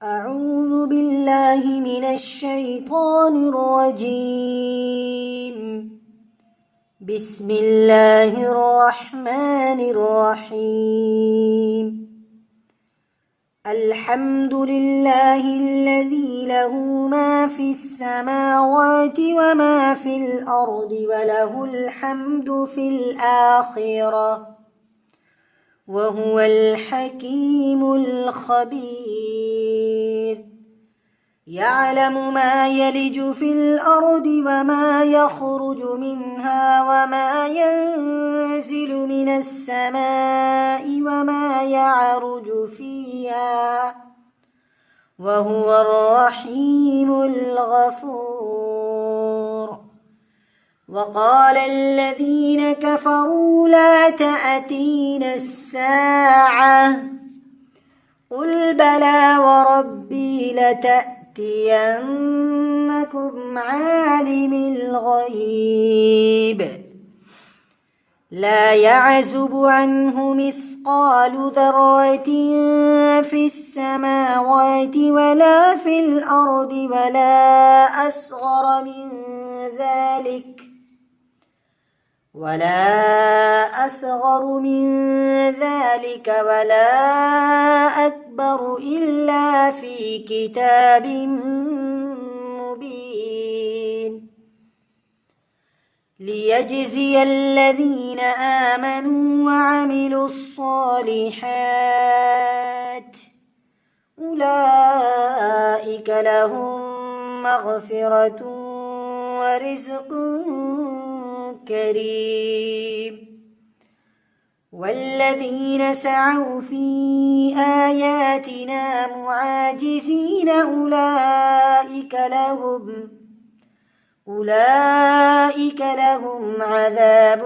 أعوذ بالله من الشيطان الرجيم. بسم الله الرحمن الرحيم. الحمد لله الذي له ما في السماوات وما في الأرض وله الحمد في الآخرة وهو الحكيم الخبير. يعلم ما يلج في الأرض وما يخرج منها وما ينزل من السماء وما يعرج فيها وهو الرحيم الغفور. وقال الذين كفروا لا تأتينا الساعة قل بلى وربي لتأتينكم عالم الغيب لا يعزب عنه مثقال ذرة في السماوات ولا في الأرض ولا أصغر من ذلك ولا أكبر إلا في كتاب مبين. ليجزي الذين آمنوا وعملوا الصالحات أولئك لهم مغفرة ورزق كريم. والذين سعوا في آياتنا معاجزين أولئك لهم عذاب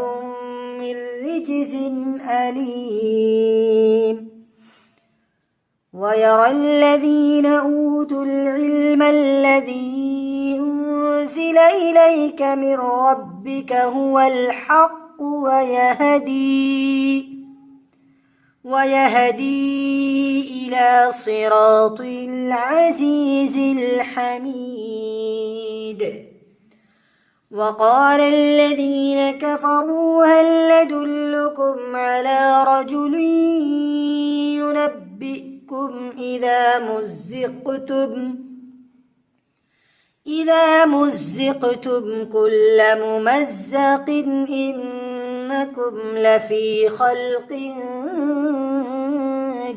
من رجز أليم. ويرى الذين أوتوا العلم الذي أنزل إليك من ربك هو الحق ويهدي إلى صراط العزيز الحميد. وقال الذين كفروا هل ندلكم على رجل ينبئكم إذا مزقتم كل ممزق إنكم لفي خلق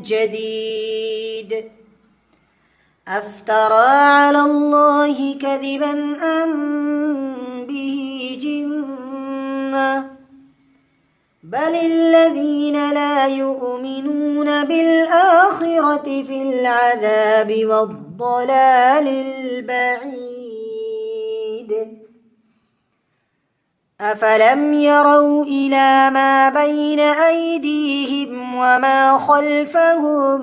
جديد. أفترى على الله كذبا أم به جنة بل الذين لا يؤمنون بالآخرة في العذاب والضلال البعيد. أفلم يروا إلى ما بين أيديهم وما خلفهم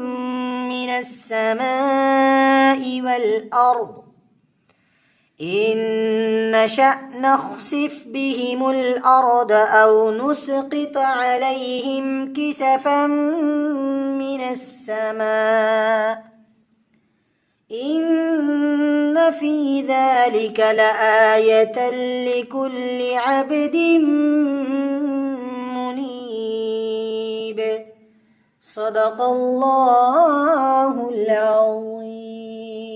من السماء والأرض إن نشأ نخسف بهم الأرض أو نسقط عليهم كسفا من السماء إن في ذلك لآية لكل عبد منيب. صدق الله العظيم.